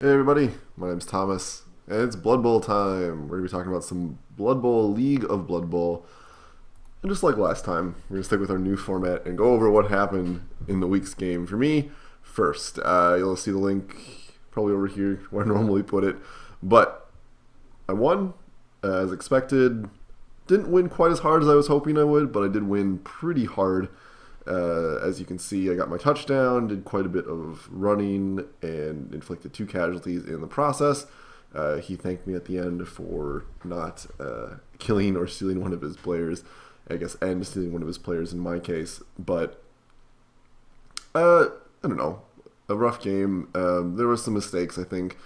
Hey everybody, my name's Thomas, and it's Blood Bowl time. We're going to be talking about some Blood Bowl, League of Blood Bowl. And just like last time, we're going to stick with our new format and go over what happened in the week's game. For me, first, you'll see the link probably over here where I normally put it. But I won, as expected. Didn't win quite as hard as I was hoping I would, but I did win pretty hard. As you can see, I got my touchdown, did quite a bit of running, and inflicted 2 casualties in the process. He thanked me at the end for not killing or stealing one of his players, I guess, and stealing one of his players in my case. But, I don't know, a rough game. There were some mistakes, I think,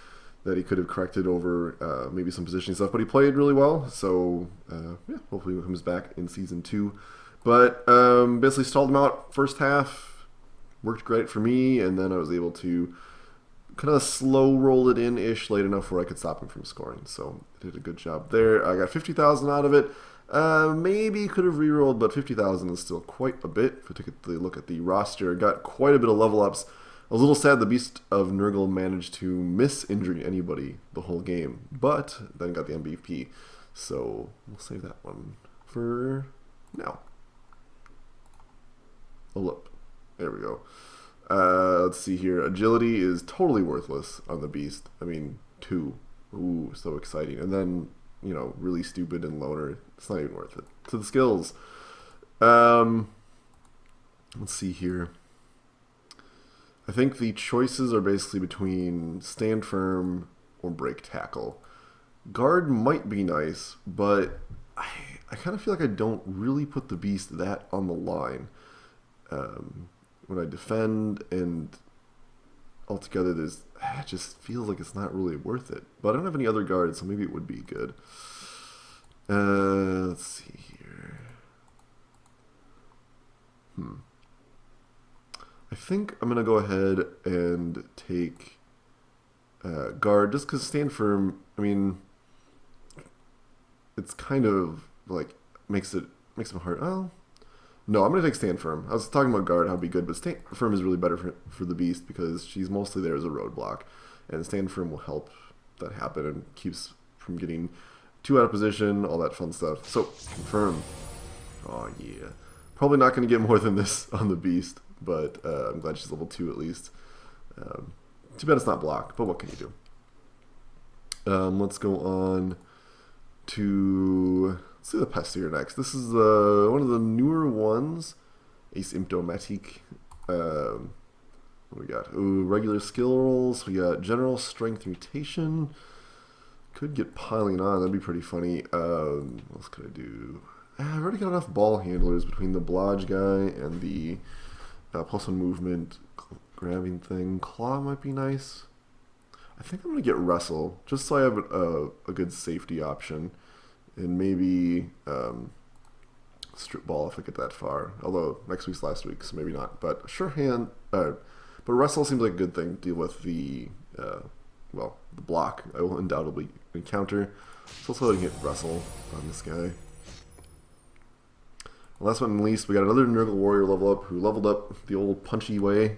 that he could have corrected over maybe some positioning stuff, but he played really well, so yeah, hopefully he comes back in Season 2. But basically stalled him out first half, worked great for me, and then I was able to kind of slow roll it in-ish late enough where I could stop him from scoring. So I did a good job there. I got 50,000 out of it. Maybe could have re-rolled, but 50,000 is still quite a bit. If I took a look at the roster, got quite a bit of level ups. I was a little sad the Beast of Nurgle managed to miss injuring anybody the whole game, but then got the MVP. So we'll save that one for now. Hold up. There we go. Let's see here. Agility is totally worthless on the Beast. I mean, 2. Ooh, so exciting. And then, you know, really stupid and loner. It's not even worth it. To the skills. Let's see here. I think the choices are basically between stand firm or break tackle. Guard might be nice, but I kind of feel like I don't really put the Beast that on the line. When I defend, and altogether it just feels like it's not really worth it. But I don't have any other guards, so maybe it would be good. Let's see here. I think I'm going to go ahead and take guard, just because stand firm, I mean, it's kind of like makes them hard. Oh, no, I'm going to take stand firm. I was talking about guard, how it'd be good, but stand firm is really better for the Beast because she's mostly there as a roadblock. And stand firm will help that happen and keeps from getting too out of position, all that fun stuff. So, confirm. Oh, yeah. Probably not going to get more than this on the Beast, but I'm glad she's level 2 at least. Too bad it's not blocked, but what can you do? Let's go on to... Let's do the Pestier next. This is one of the newer ones. Asymptomatic. What do we got? Ooh, regular skill rolls. We got General Strength Mutation. Could get piling on. That'd be pretty funny. What else could I do? I've already got enough ball handlers between the Blodge guy and the plus 1 movement grabbing thing. Claw might be nice. I think I'm going to get Wrestle, just so I have a good safety option. And maybe Strip Ball if I get that far. Although next week's last week, so maybe not. But Sure Hand, but Wrestle seems like a good thing to deal with the block I will undoubtedly encounter. So let's go ahead and hit Wrestle on this guy. And last but not least, we got another Nurgle Warrior level up who leveled up the old punchy way,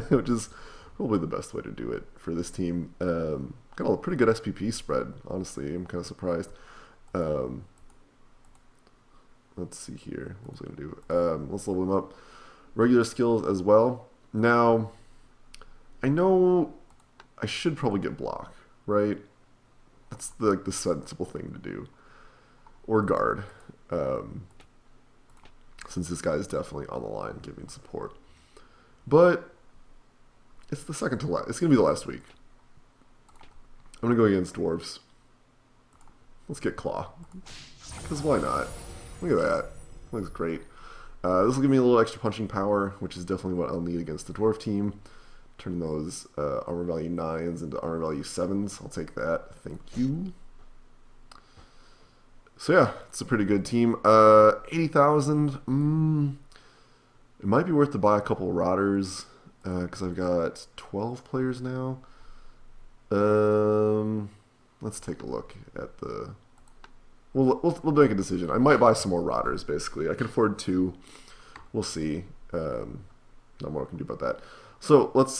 which is probably the best way to do it for this team. Got a pretty good SPP spread, honestly. I'm kind of surprised. Let's see here. What was I going to do? Let's level him up. Regular skills as well. Now, I know I should probably get block, right? That's the sensible thing to do. Or guard. Since this guy is definitely on the line giving support. But it's the second to last. It's going to be the last week. I'm going to go against dwarves. Let's get Claw. Because why not? Look at that. Looks great. This will give me a little extra punching power, which is definitely what I'll need against the dwarf team. Turn those armor value 9s into armor value 7s. I'll take that. Thank you. So yeah, it's a pretty good team. 80,000. It might be worth to buy a couple of Rotters, because I've got 12 players now. Let's take a look at the... We'll make a decision. I might buy some more Rotters, basically. I can afford 2. We'll see. Not more I can do about that. So let's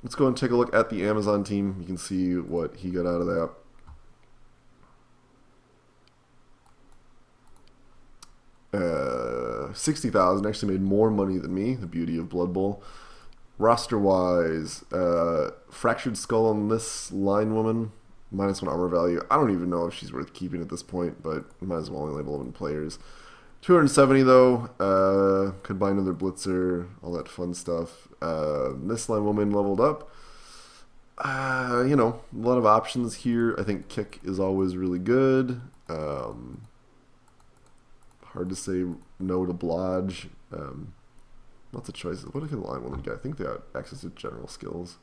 let's go and take a look at the Amazon team. You can see what he got out of that. 60,000, actually made more money than me, the beauty of Blood Bowl. Roster-wise, Fractured Skull on this line woman, -1 armor value. I don't even know if she's worth keeping at this point, but might as well only label 11 players. 270 though, could buy another Blitzer, all that fun stuff. This line woman leveled up. You know, a lot of options here. I think Kick is always really good. Hard to say no to Blodge. Lots of choices. What can the line woman get? I think they got access to general skills.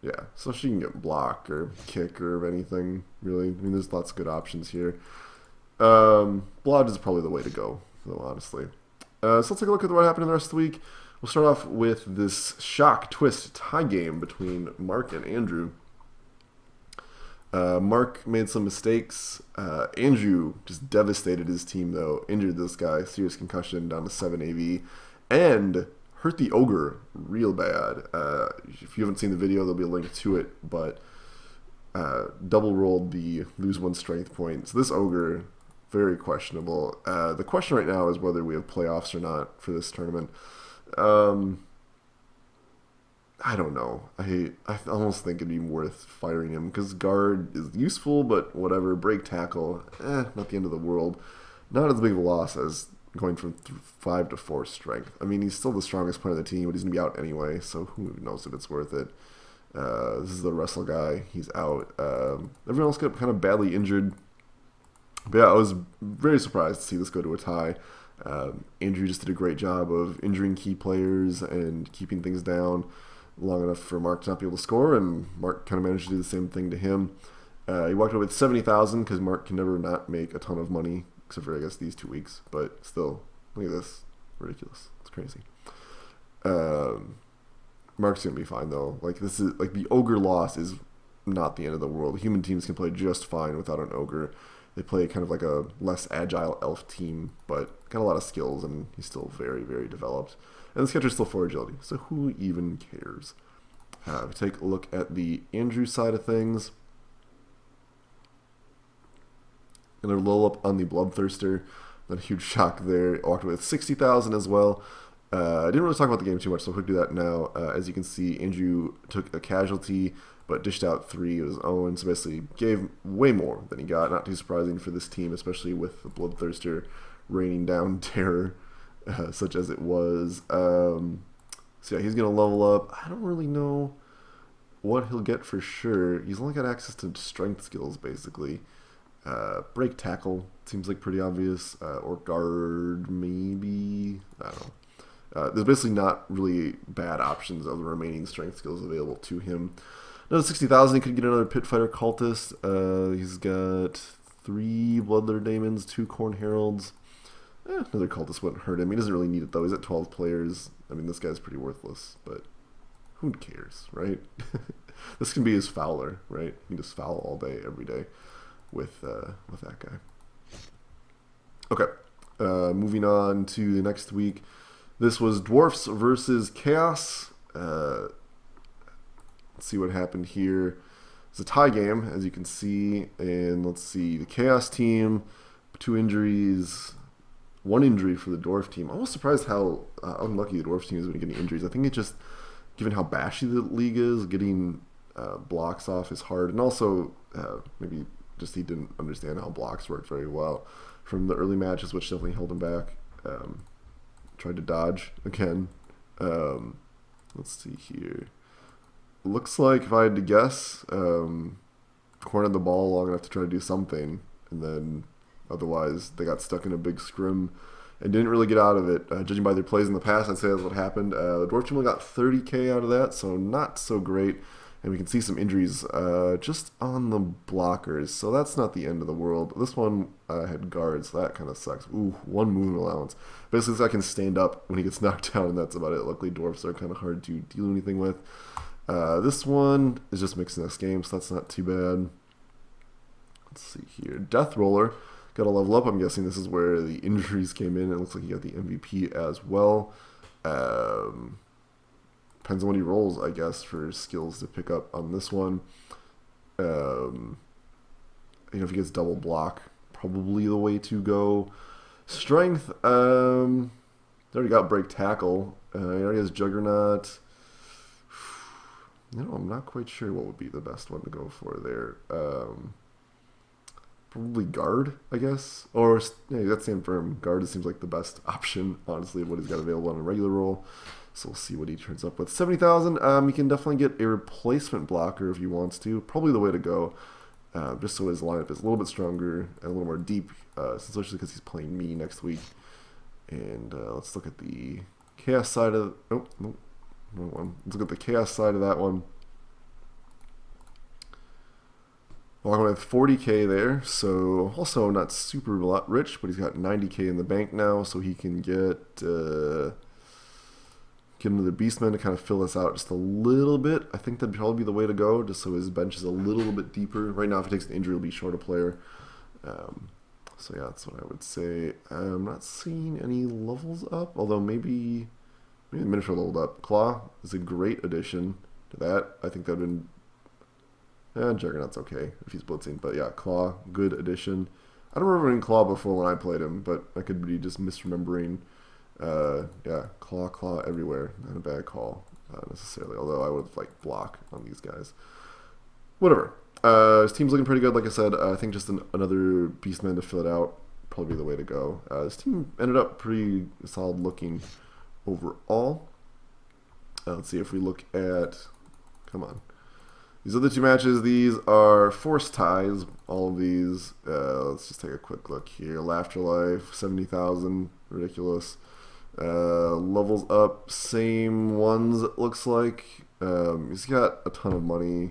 Yeah, so she can get block or kick or anything, really. I mean, there's lots of good options here. Blodge is probably the way to go, though, honestly. So let's take a look at what happened in the rest of the week. We'll start off with this shock twist tie game between Mark and Andrew. Mark made some mistakes. Andrew just devastated his team, though. Injured this guy, serious concussion, down to 7 AV, and hurt the Ogre real bad. If you haven't seen the video, there'll be a link to it, but double rolled the lose 1 strength point. So this Ogre, very questionable. The question right now is whether we have playoffs or not for this tournament. I don't know. I almost think it'd be worth firing him because guard is useful, but whatever. Break tackle, not the end of the world. Not as big of a loss as going from 5 to 4 strength. I mean, he's still the strongest player of the team, but he's gonna be out anyway. So who knows if it's worth it? This is the wrestle guy. He's out. Everyone else got kind of badly injured. But yeah, I was very surprised to see this go to a tie. Andrew just did a great job of injuring key players and keeping things down long enough for Mark to not be able to score, and Mark kind of managed to do the same thing to him. He walked away with 70,000 because Mark can never not make a ton of money, except for, I guess, these 2 weeks. But still, look at this. Ridiculous. It's crazy. Mark's going to be fine, though. Like, this is, like, the Ogre loss is not the end of the world. Human teams can play just fine without an Ogre. They play kind of like a less agile elf team, but got a lot of skills, and he's still very, very developed. And the Sketcher's still 4 agility, so who even cares? Take a look at the Andrew side of things. And a lull up on the Bloodthirster. Not a huge shock there. I walked away with 60,000 as well. I didn't really talk about the game too much, so I'll quick do that now. As you can see, Andrew took a casualty, but dished out 3 of his own, so basically gave way more than he got. Not too surprising for this team, especially with the Bloodthirster raining down terror, such as it was. So yeah, he's going to level up. I don't really know what he'll get for sure. He's only got access to strength skills, basically. Break tackle seems like pretty obvious, or guard maybe. I don't know. There's basically not really bad options of the remaining strength skills available to him. Another 60,000, he could get another Pit Fighter Cultist. He's got 3 Bloodletter Daemons, 2 Corn Heralds. Another Cultist wouldn't hurt him. He doesn't really need it, though. He's at 12 players. I mean, this guy's pretty worthless, but who cares, right? This can be his Fowler, right? He can just foul all day, every day with that guy. Okay, moving on to the next week. This was Dwarfs versus Chaos. Let's see what happened here. It's a tie game, as you can see. And let's see, the Chaos team, 2 injuries, 1 injury for the Dwarf team. I'm almost surprised how unlucky the Dwarf team is when getting injuries. I think it's just, given how bashy the league is, getting blocks off is hard. And also, maybe just he didn't understand how blocks work very well from the early matches, which definitely held him back. Tried to dodge again. Let's see here. Looks like, if I had to guess, cornered the ball long enough to try to do something, and then otherwise they got stuck in a big scrim and didn't really get out of it. Judging by their plays in the past, I'd say that's what happened. The Dwarf team only got 30k out of that, so not so great. And we can see some injuries just on the blockers, so that's not the end of the world. This one had guards, so that kind of sucks. Ooh, 1 movement allowance. Basically, this guy can stand up when he gets knocked down, and that's about it. Luckily, Dwarfs are kind of hard to deal anything with. This one is just mixed next game, so that's not too bad. Let's see here. Death Roller got a level up. I'm guessing this is where the injuries came in. It looks like he got the MVP as well. depends on what he rolls, I guess, for skills to pick up on this one. If he gets double block, probably the way to go. Strength, he already got break tackle. He already has Juggernaut. I'm not quite sure what would be the best one to go for there. Probably guard, I guess. Or, that's the infirm. Guard seems like the best option, honestly, of what he's got available on a regular roll. So we'll see what he turns up with. 70,000, he can definitely get a replacement blocker if he wants to. Probably the way to go. Just so his lineup is a little bit stronger and a little more deep, especially because he's playing me next week. And let's look at the chaos side of... Oh, no, wrong one. Let's look at the chaos side of that one. Walking with 40k there, so also not super rich, but he's got 90k in the bank now, so he can get another Beastman to kind of fill us out just a little bit. I think that'd probably be the way to go, just so his bench is a little bit deeper. Right now, if he takes an injury, he'll be short a player. So yeah, that's what I would say. I'm not seeing any levels up, although maybe the Minotaur leveled up. Claw is a great addition to that. I think that would been... Juggernaut's okay if he's blitzing, but yeah, Claw, good addition. I don't remember in Claw before when I played him, but I could be just misremembering. Yeah, Claw everywhere. Not a bad call, necessarily, although I would like block on these guys. Whatever. His team's looking pretty good, like I said. I think just another Beastman to fill it out, probably the way to go. His team ended up pretty solid looking overall. Let's see if we look at... Come on. These other two matches, these are forced ties, all of these. Let's just take a quick look here. Laughter Life, 70,000, ridiculous. Levels up, same ones, it looks like. He's got a ton of money.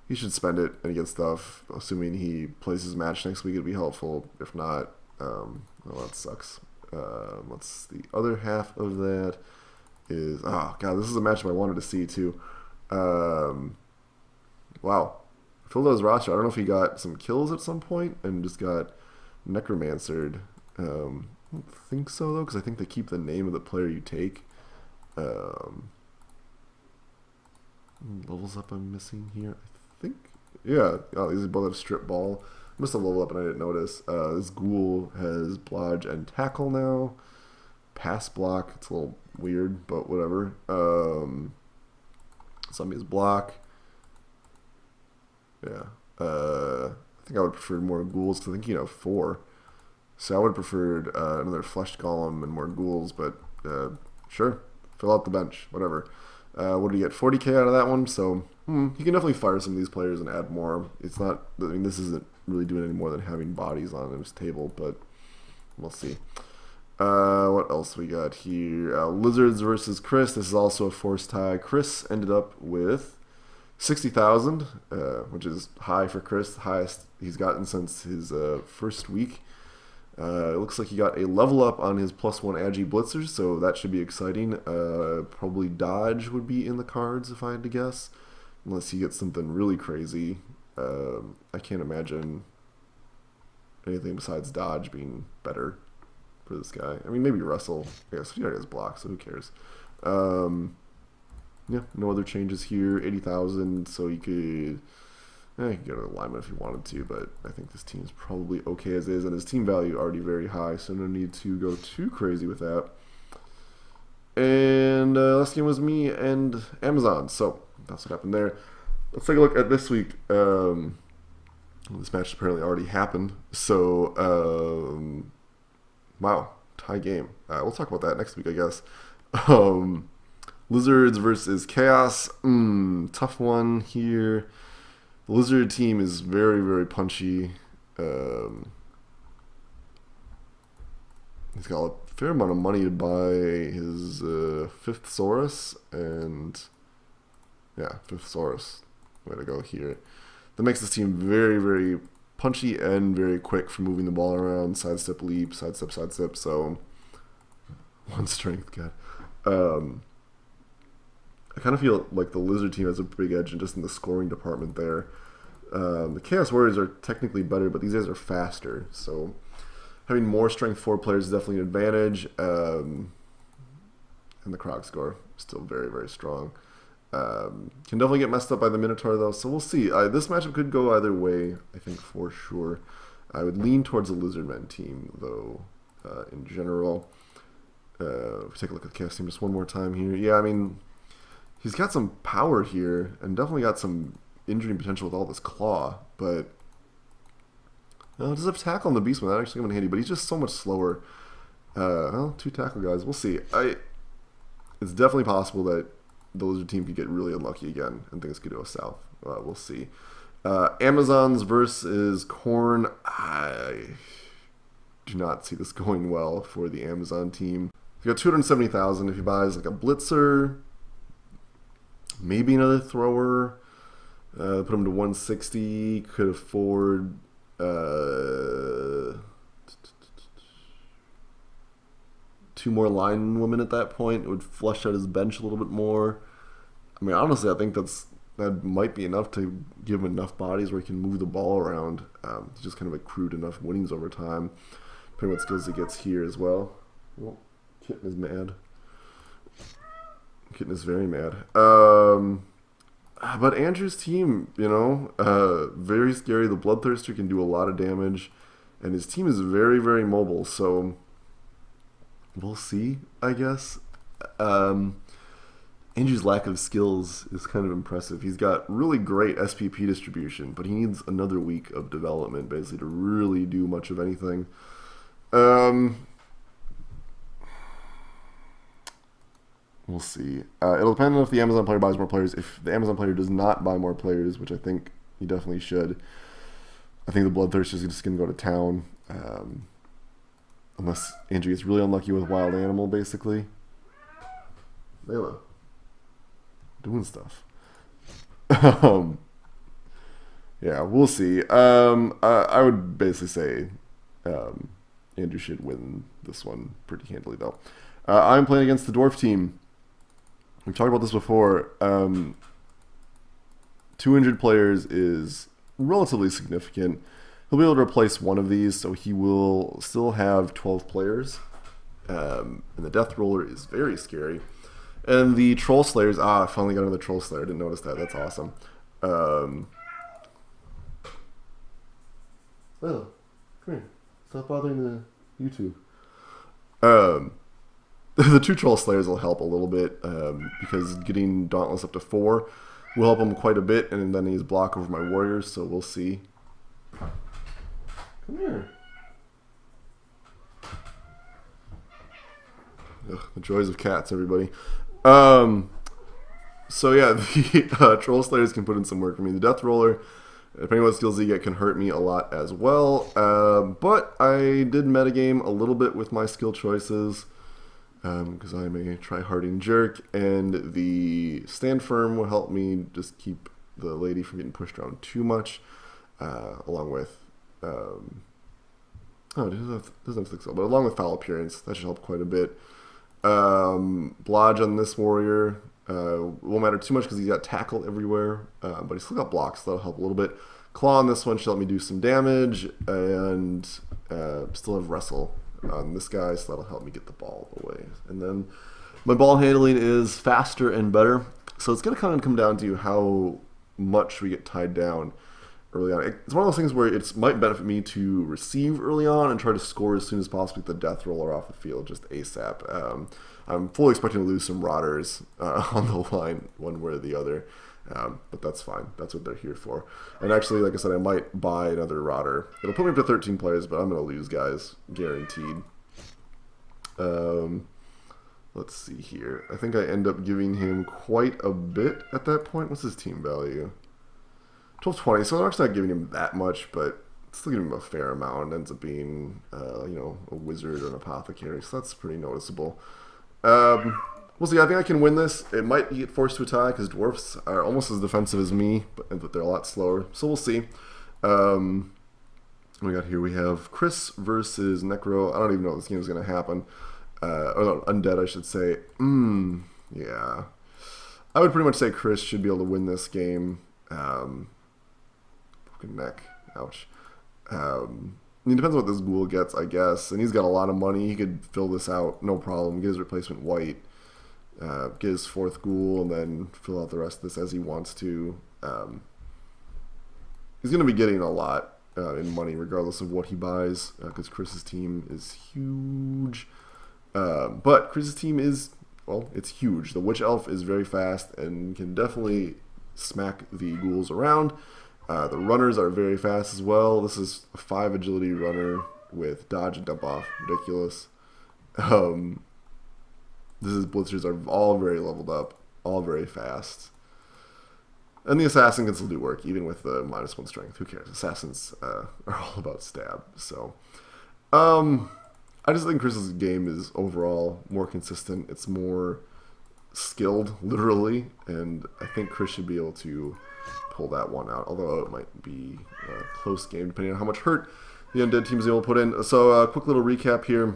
He should spend it and get stuff, assuming he plays his match next week. It'd be helpful. If not, well, that sucks. What's the other half of that is... Oh, God, this is a matchup I wanted to see, too. Wow. Filled out his roster. I don't know if he got some kills at some point and just got necromancered. I don't think so, though, because I think they keep the name of the player you take. Levels up I'm missing here, I think. Yeah. Oh, these both have strip ball. Must have leveled up and I didn't notice. This ghoul has blodge and tackle now. Pass block. It's a little weird, but whatever. Zombie is block. Yeah. I think I would prefer more ghouls because I think you have 4. So I would have preferred another fleshed golem and more ghouls, but sure. Fill out the bench. Whatever. What do you get? 40k out of that one, so you can definitely fire some of these players and add more. It's not... I mean, this isn't really doing any more than having bodies on his table, but we'll see. What else we got here? Lizards versus Chris. This is also a forced tie. Chris ended up with 60,000, which is high for Chris, the highest he's gotten since his first week. It looks like he got a level up on his +1 Agi Blitzers, so that should be exciting. Probably Dodge would be in the cards if I had to guess, unless he gets something really crazy. I can't imagine anything besides Dodge being better for this guy. I mean, maybe Russell. I guess he already has block, so who cares? Yeah, no other changes here. 80,000, so you could get an alignment if you wanted to, but I think this team is probably okay as is, and his team value already very high, so no need to go too crazy with that. And last game was me and Amazon, so that's what happened there. Let's take a look at this week. This match apparently already happened, so wow, tie game. We'll talk about that next week, I guess. Lizards versus Chaos. Tough one here. The Lizard team is very, very punchy. He's got a fair amount of money to buy his 5th Saurus, and yeah, 5th Saurus. Way to go here. That makes this team very, very punchy and very quick for moving the ball around. Sidestep, leap, sidestep, sidestep. So, 1 strength, God. I kind of feel like the Lizard team has a big edge in just in the scoring department there. The Chaos Warriors are technically better, but these guys are faster. So having more strength 4 players is definitely an advantage. And the Krog score still very, very strong. Can definitely get messed up by the Minotaur, though, so we'll see. This matchup could go either way, I think, for sure. I would lean towards the Lizardmen team, though, in general. If we take a look at the cast team just one more time here. Yeah, I mean, he's got some power here, and definitely got some injury potential with all this claw, but does have tackle on the Beastman. That actually come in handy, but he's just so much slower. Well, 2 tackle guys. We'll see. It's definitely possible that the Lizard team could get really unlucky again, and things could go south. We'll see. Amazons versus Korn. I do not see this going well for the Amazon team. You got 270,000 if he buys like a blitzer, maybe another thrower. Put him to 160. Could afford 2 more line women at that point. It would flush out his bench a little bit more. I mean, honestly, I think that might be enough to give him enough bodies where he can move the ball around. He's just kind of accrued enough winnings over time. Depending what skills he gets here as well. Well, Kitten is mad. Kitten is very mad. But Andrew's team, very scary. The Bloodthirster can do a lot of damage, and his team is very, very mobile. So we'll see, I guess. Andrew's lack of skills is kind of impressive. He's got really great SPP distribution, but he needs another week of development, basically, to really do much of anything. We'll see. It'll depend on if the Amazon player buys more players. If the Amazon player does not buy more players, which I think he definitely should, I think the Bloodthirster is just going to go to town. Unless Andrew gets really unlucky with Wild Animal, basically. Layla. Doing stuff. Yeah, we'll see. I would basically say Andrew should win this one pretty handily, though. I'm playing against the Dwarf team. We've talked about this before. 200 players is relatively significant. He'll be able to replace one of these, so he will still have 12 players. And the Death Roller is very scary. And the Troll Slayers, I finally got another Troll Slayer. I didn't notice that. That's awesome. Oh, come here. Stop bothering the YouTube. The 2 Troll Slayers will help a little bit because getting Dauntless up to 4 will help him quite a bit, and then he's block over my Warriors, so we'll see. Come here. Ugh, the joys of cats, everybody. So yeah, the Troll Slayers can put in some work for me. The Death Roller, depending on what skills you get, can hurt me a lot as well. But I did metagame a little bit with my skill choices because I'm a try-harding jerk, and the Stand Firm will help me just keep the lady from getting pushed around too much, along with it doesn't have thick skill, but along with Foul Appearance, that should help quite a bit. Blodge on this warrior won't matter too much because he's got tackle everywhere, but he's still got blocks, so that'll help a little bit. Claw on this one should help me do some damage, and still have Wrestle on this guy, so that'll help me get the ball away. And then my ball handling is faster and better, so it's going to kind of come down to how much we get tied down early on. It's one of those things where it might benefit me to receive early on and try to score as soon as possible with the Death Roller off the field, just ASAP. I'm fully expecting to lose some Rotters on the line, one way or the other, but that's fine. That's what they're here for. And actually, like I said, I might buy another Rotter. It'll put me up to 13 players, but I'm going to lose guys, guaranteed. Let's see here. I think I end up giving him quite a bit at that point. What's his team value? 1220, so I'm actually not giving him that much, but still giving him a fair amount. It ends up being, a wizard or an apothecary, so that's pretty noticeable. We'll see. I think I can win this. It might get forced to a tie because dwarfs are almost as defensive as me, but they're a lot slower. So we'll see. We got here. We have Chris versus Necro. I don't even know if this game is going to happen. Or no, Undead, I should say. Yeah. I would pretty much say Chris should be able to win this game. Broken neck. Ouch. It depends on what this ghoul gets, I guess. And he's got a lot of money. He could fill this out, no problem. Get his replacement white. get his 4th ghoul, and then fill out the rest of this as he wants to. He's going to be getting a lot in money regardless of what he buys, because Chris's team is huge. But Chris's team is, well, it's huge. The Witch Elf is very fast and can definitely smack the ghouls around. The runners are very fast as well. This is a 5 agility runner with dodge and dump off. Ridiculous. His blitzers are all very leveled up, all very fast. And the assassin can still do work, even with the -1 strength. Who cares? Assassins are all about stab. So, I just think Chris's game is overall more consistent. It's more skilled, literally, and I think Chris should be able to pull that one out, although it might be a close game depending on how much hurt the undead team is able to put in. So, quick little recap here.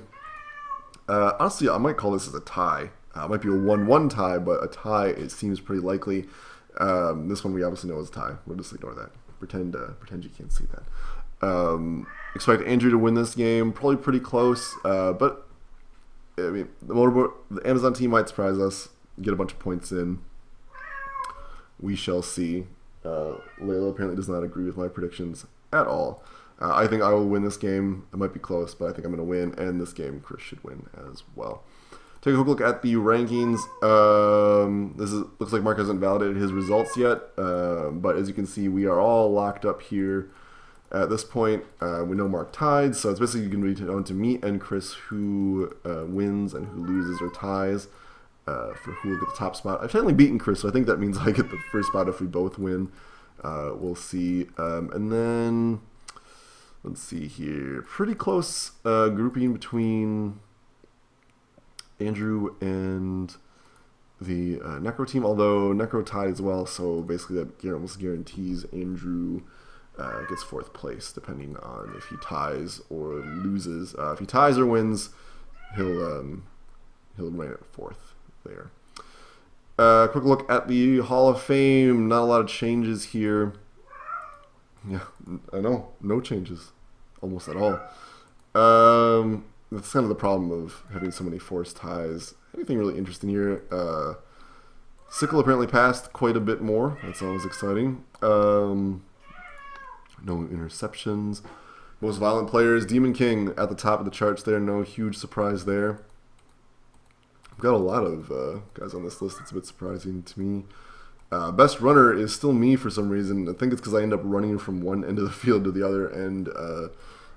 Honestly, I might call this as a tie. It might be a 1-1 tie, but a tie, it seems pretty likely. This one we obviously know is a tie. We'll just ignore that. Pretend you can't see that. Expect Andrew to win this game. Probably pretty close. But I mean, the Amazon team might surprise us. Get a bunch of points in. We shall see. Layla apparently does not agree with my predictions at all. I think I will win this game. It might be close, but I think I'm going to win. And this game, Chris should win as well. Take a quick look at the rankings. Looks like Mark hasn't validated his results yet, but as you can see, we are all locked up here at this point. We know Mark tied, so it's basically going to be down to me and Chris who wins and who loses or ties for who will get the top spot. I've technically beaten Chris, so I think that means I get the first spot if we both win. We'll see. And then, let's see here. Pretty close grouping between Andrew and the Necro team, although Necro tied as well, so basically that almost guarantees Andrew gets 4th place, depending on if he ties or loses. If he ties or wins, he'll reign at 4th there. Quick look at the Hall of Fame. Not a lot of changes here. Yeah, I know, no changes, almost at all. That's kind of the problem of having so many forced ties. Anything really interesting here? Sickle apparently passed quite a bit more. That's always exciting. No interceptions. Most violent players, Demon King at the top of the charts there. No huge surprise there. I've got a lot of guys on this list. It's a bit surprising to me. Best runner is still me for some reason. I think it's because I end up running from one end of the field to the other, and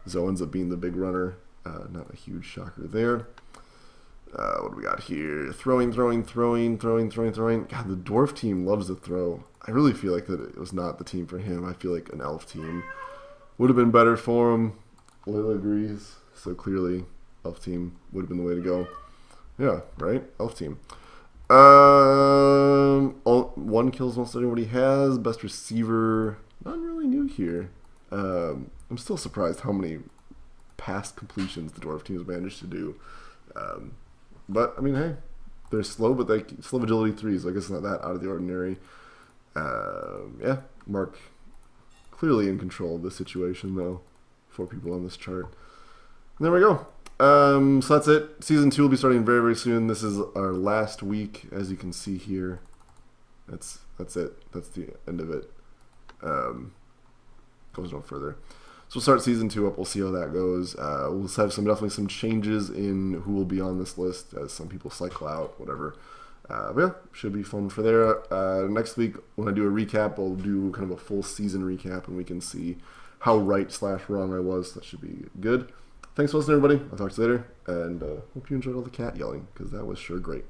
Zoe ends up being the big runner. Not a huge shocker there. What do we got here? Throwing. God, the dwarf team loves to throw. I really feel like that it was not the team for him. I feel like an elf team would have been better for him. Layla agrees. So clearly, elf team would have been the way to go. Yeah, right? Elf team. 1 kills most everybody has. Best receiver, not really new here. I'm still surprised how many past completions the dwarf teams managed to do. But I mean, hey, they're slow, but they slow agility 3, so I guess it's not that out of the ordinary. Yeah, Mark clearly in control of the situation, though. 4 people on this chart. And there we go. So that's it. Season 2 will be starting very, very soon. This is our last week, as you can see here. That's it. That's the end of it. Goes no further. So we'll start season 2 up. We'll see how that goes. We'll have definitely some changes in who will be on this list as some people cycle out, whatever. But yeah, should be fun for there. Next week, when I do a recap, I'll do kind of a full season recap, and we can see how right/wrong I was. That should be good. Thanks for listening, everybody. I'll talk to you later, and hope you enjoyed all the cat yelling, because that was sure great.